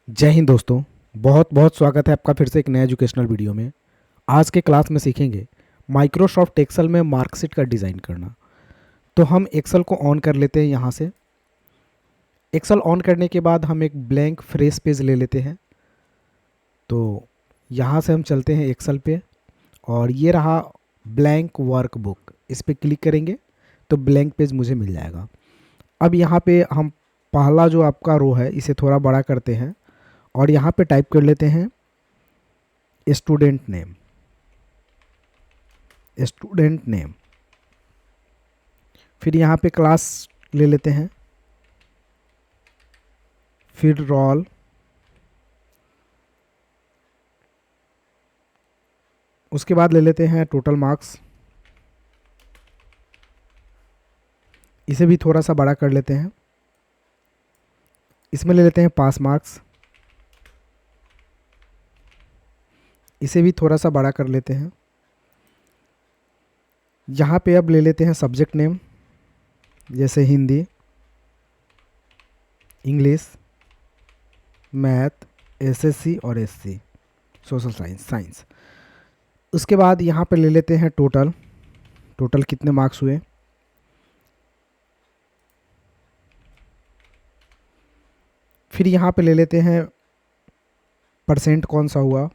जय हिंद दोस्तों। बहुत बहुत स्वागत है आपका फिर से एक नया एजुकेशनल वीडियो में। आज के क्लास में सीखेंगे माइक्रोसॉफ्ट एक्सेल में मार्कशीट का डिज़ाइन करना। तो हम एक्सेल को ऑन कर लेते हैं। यहाँ से एक्सेल ऑन करने के बाद हम एक ब्लैंक फ्रेश पेज ले लेते हैं। तो यहाँ से हम चलते हैं एक्सेल पे और ये रहा ब्लैंक वर्कबुक, इस पर क्लिक करेंगे तो ब्लैंक पेज मुझे मिल जाएगा। अब यहाँ पे हम पहला जो आपका रो है इसे थोड़ा बड़ा करते हैं और यहाँ पे टाइप कर लेते हैं स्टूडेंट नेम। स्टूडेंट नेम, फिर यहाँ पे क्लास ले लेते हैं, फिर रोल, उसके बाद ले लेते हैं टोटल मार्क्स, इसे भी थोड़ा सा बड़ा कर लेते हैं। इसमें ले लेते हैं पास मार्क्स, इसे भी थोड़ा सा बड़ा कर लेते हैं। यहाँ पे अब ले लेते हैं सब्जेक्ट नेम, जैसे हिंदी, इंग्लिश, मैथ, एसएससी और एससी, सोशल साइंस। उसके बाद यहाँ पे ले लेते हैं टोटल कितने मार्क्स हुए। फिर यहाँ पे ले लेते हैं परसेंट कौन सा हुआ,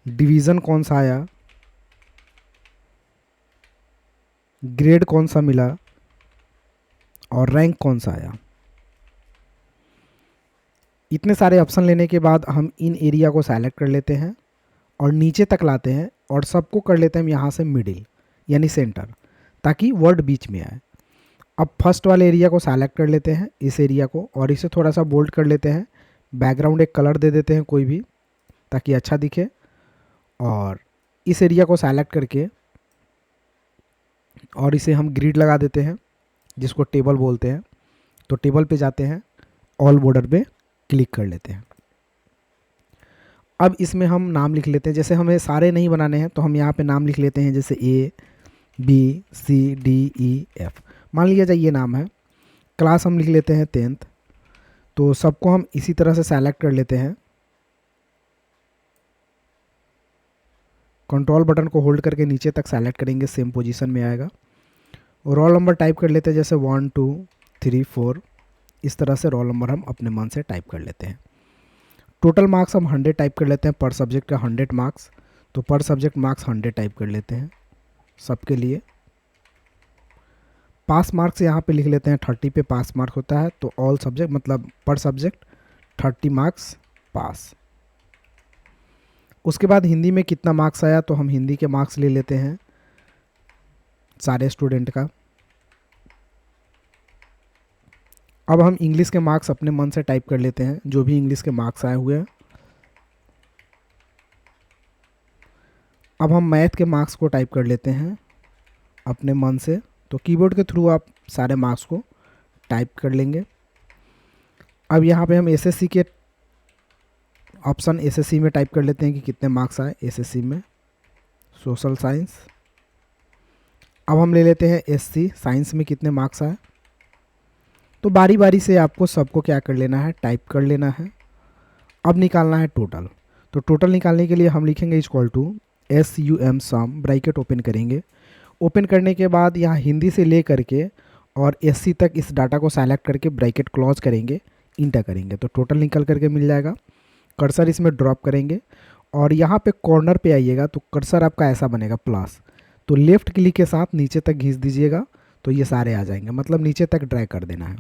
डिवीज़न कौन सा आया, ग्रेड कौन सा मिला और रैंक कौन सा आया। इतने सारे ऑप्शन लेने के बाद हम इन एरिया को सेलेक्ट कर लेते हैं और नीचे तक लाते हैं और सबको कर लेते हैं हम यहाँ से मिडिल यानी सेंटर, ताकि वर्ड बीच में आए। अब फर्स्ट वाले एरिया को सेलेक्ट कर लेते हैं, इस एरिया को, और इसे थोड़ा सा बोल्ड कर लेते हैं। बैकग्राउंड एक कलर दे देते हैं कोई भी, ताकि अच्छा दिखे। और इस एरिया को सेलेक्ट करके और इसे हम ग्रिड लगा देते हैं, जिसको टेबल बोलते हैं। तो टेबल पे जाते हैं, ऑल बॉर्डर पे क्लिक कर लेते हैं। अब इसमें हम नाम लिख लेते हैं। जैसे हमें सारे नहीं बनाने हैं तो हम यहाँ पे नाम लिख लेते हैं, जैसे a b c d e f, मान लिया जाए ये नाम है। क्लास हम लिख लेते हैं 10th। तो सबको हम इसी तरह से सेलेक्ट कर लेते हैं। कंट्रोल बटन को होल्ड करके नीचे तक सेलेक्ट करेंगे, सेम पोजीशन में आएगा। रोल नंबर टाइप कर लेते हैं, जैसे 1 2 3 4, इस तरह से रोल नंबर हम अपने मन से टाइप कर लेते हैं। टोटल मार्क्स हम 100 टाइप कर लेते हैं, पर सब्जेक्ट का 100 मार्क्स। तो पर सब्जेक्ट मार्क्स 100 टाइप कर लेते हैं सबके लिए। पास मार्क्स यहाँ पे लिख लेते हैं, 30 पे पास मार्क होता है, तो ऑल सब्जेक्ट मतलब पर सब्जेक्ट 30 मार्क्स पास। उसके बाद हिंदी में कितना मार्क्स आया, तो हम हिंदी के मार्क्स ले लेते हैं सारे स्टूडेंट का। अब हम इंग्लिश के मार्क्स अपने मन से टाइप कर लेते हैं, जो भी इंग्लिश के मार्क्स आए हुए हैं। अब हम मैथ के मार्क्स को टाइप कर लेते हैं अपने मन से। तो कीबोर्ड के थ्रू आप सारे मार्क्स को टाइप कर लेंगे। अब यहाँ पे हम एसएससी के ऑप्शन एसएससी में टाइप कर लेते हैं कि कितने मार्क्स आए एसएससी में, सोशल साइंस। अब हम ले लेते हैं एससी, साइंस में कितने मार्क्स आए। तो बारी बारी से आपको सबको क्या कर लेना है, टाइप कर लेना है। अब निकालना है टोटल। तो टोटल निकालने के लिए हम लिखेंगे equal to SUM sum, bracket open करेंगे। ओपन करने के बाद यहाँ हिंदी से ले करके और SC तक इस डाटा को सेलेक्ट करके ब्रैकेट क्लोज करेंगे, इंटर करेंगे, तो टोटल निकल करके मिल जाएगा। कर्सर इसमें ड्रॉप करेंगे और यहाँ पे कॉर्नर पे आइएगा तो कर्सर आपका ऐसा बनेगा प्लस, तो लेफ़्ट क्लिक के साथ नीचे तक खींच दीजिएगा तो ये सारे आ जाएंगे, मतलब नीचे तक ड्रैग कर देना है।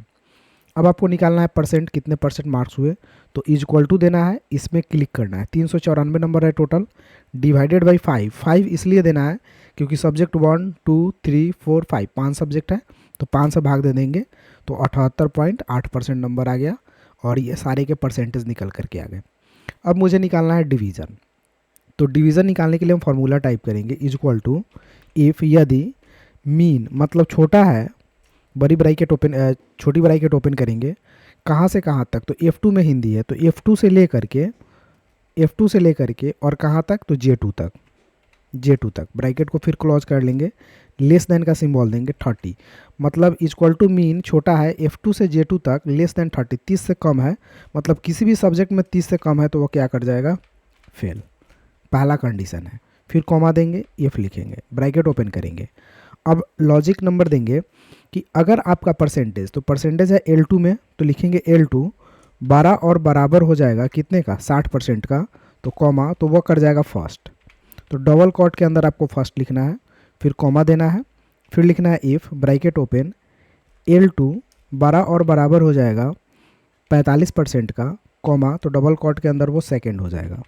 अब आपको निकालना है परसेंट, कितने परसेंट मार्क्स हुए, तो इज इक्वल टू देना है, इसमें क्लिक करना है। 394 नंबर है टोटल, डिवाइडेड बाई 5 इसलिए देना है क्योंकि सब्जेक्ट 1 2 3 4 5 5 सब्जेक्ट है, तो 5 से भाग दे देंगे तो 78.8% नंबर आ गया और ये सारे के परसेंटेज निकल करके आ गए। अब मुझे निकालना है डिवीज़न। तो डिवीज़न निकालने के लिए हम फार्मूला टाइप करेंगे, इज इक्वल टू इफ़ यदि मीन मतलब छोटा है, बड़ी ब्रैकेट ओपन, छोटी ब्रैकेट ओपन करेंगे, कहाँ से कहाँ तक, तो F2 में हिंदी है तो F2 से ले करके और कहाँ तक, तो J2 तक ब्रैकेट को फिर क्लोज कर लेंगे। लेस देन का सिंबल देंगे 30, मतलब इक्वल टू मीन छोटा है F2 से J2 तक, लेस देन 30 30 से कम है, मतलब किसी भी सब्जेक्ट में 30 से कम है तो वो क्या कर जाएगा, फेल, पहला कंडीशन है। फिर कॉमा देंगे, इफ लिखेंगे, ब्रैकेट ओपन करेंगे। अब लॉजिक नंबर देंगे कि अगर आपका परसेंटेज, तो परसेंटेज है L2 में, तो लिखेंगे L2 12 और बराबर हो जाएगा कितने का, 60% का, तो कॉमा, तो वो कर जाएगा फर्स्ट, तो डबल कोट के अंदर आपको फर्स्ट लिखना है, फिर कॉमा देना है, फिर लिखना है इफ़ ब्रैकेट ओपन L2 12 और बराबर हो जाएगा 45% का, कॉमा, तो डबल कोट के अंदर वो सेकंड हो जाएगा,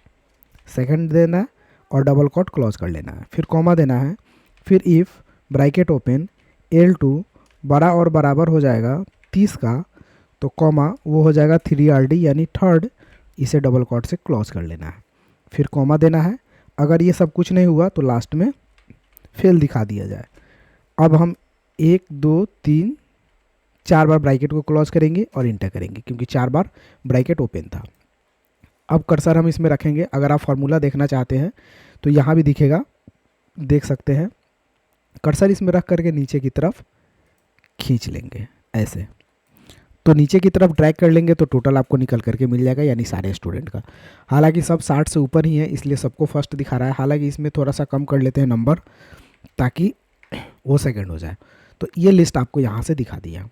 सेकंड देना है और डबल कोट क्लोज कर लेना है, फिर कॉमा देना है, फिर इफ़ ब्रैकेट ओपन L2 12 और बराबर हो जाएगा 30 का, तो कॉमा, वो हो जाएगा 3rd यानी थर्ड, इसे डबल कोट से क्लोज कर लेना है, फिर कॉमा देना है। अगर ये सब कुछ नहीं हुआ तो लास्ट में फेल दिखा दिया जाए। अब हम 1 2 3 4 बार ब्रैकेट को क्लोज करेंगे और इंटर करेंगे, क्योंकि 4 बार ब्रैकेट ओपन था। अब कर्सर हम इसमें रखेंगे, अगर आप फार्मूला देखना चाहते हैं तो यहाँ भी दिखेगा, देख सकते हैं। कर्सर इसमें रख करके नीचे की तरफ खींच लेंगे ऐसे, तो नीचे की तरफ ड्रैग कर लेंगे तो टोटल आपको निकल करके मिल जाएगा, यानी सारे स्टूडेंट का। हालांकि सब 60 से ऊपर ही है, इसलिए सबको फर्स्ट दिखा रहा है। हालांकि इसमें थोड़ा सा कम कर लेते हैं नंबर, ताकि वो सेकंड हो जाए। तो ये लिस्ट आपको यहाँ से दिखा दिया।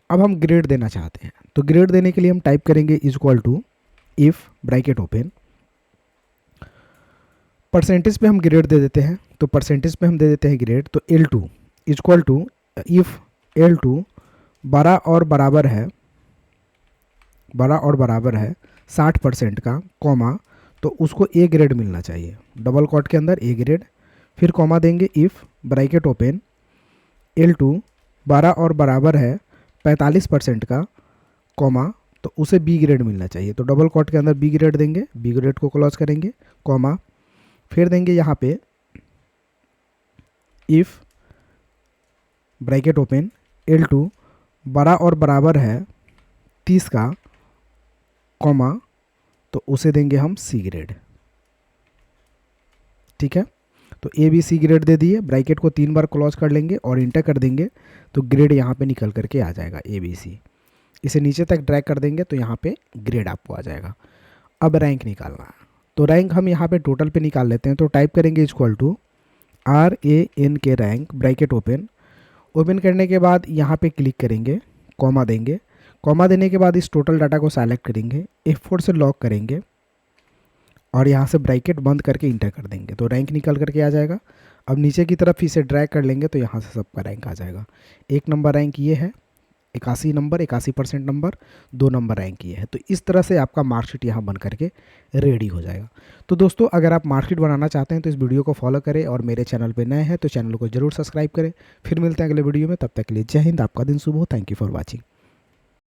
अब हम ग्रेड देना चाहते हैं, तो ग्रेड देने के लिए हम टाइप करेंगे equal to if bracket open, percentage पे हम ग्रेड दे देते हैं, तो परसेंटेज पे हम दे देते हैं ग्रेड, तो L2 equal to if L2 12 और बराबर है 60% का, कॉमा, तो उसको A ग्रेड मिलना चाहिए, डबल कोट के अंदर A ग्रेड, फिर कॉमा देंगे इफ़ ब्रैकेट ओपन L2 12 और बराबर है 45% का, कॉमा, तो उसे B ग्रेड मिलना चाहिए, तो डबल कोट के अंदर B ग्रेड देंगे, B ग्रेड को क्लोज करेंगे, कॉमा, फिर देंगे यहाँ पे इफ़ ब्रैकेट ओपन L2 12 और बराबर है 30 का, कॉमा, तो उसे देंगे हम C ग्रेड। ठीक है, तो A B C ग्रेड दे दिए, ब्रैकेट को 3 बार क्लोज कर लेंगे और इंटर कर देंगे, तो ग्रेड यहाँ पे निकल करके आ जाएगा ABC। इसे नीचे तक ड्रैग कर देंगे तो यहाँ पे ग्रेड आपको आ जाएगा। अब रैंक निकालना है, तो रैंक हम यहाँ पे टोटल पे निकाल लेते हैं, तो टाइप करेंगे इक्वल टू RAN के रैंक ब्रैकेट ओपन करने के बाद यहाँ पे क्लिक करेंगे, कॉमा देंगे, कॉमा देने के बाद इस टोटल डाटा को सेलेक्ट करेंगे, F4 से लॉक करेंगे और यहाँ से ब्रैकेट बंद करके इंटर कर देंगे, तो रैंक निकल करके आ जाएगा। अब नीचे की तरफ इसे ड्रैग कर लेंगे तो यहाँ से सबका रैंक आ जाएगा। 1 नंबर रैंक ये है, 81 नंबर, 81% नंबर, 2 नंबर रैंक ये है। तो इस तरह से आपका मार्कशीट यहाँ बन करके रेडी हो जाएगा। तो दोस्तों, अगर आप मार्कशीट बनाना चाहते हैं तो इस वीडियो को फॉलो करें, और मेरे चैनल पे नए हैं तो चैनल को जरूर सब्सक्राइब करें। फिर मिलते हैं अगले वीडियो में, तब तक के लिए जय हिंद, आपका दिन शुभ हो। Thank you for watching.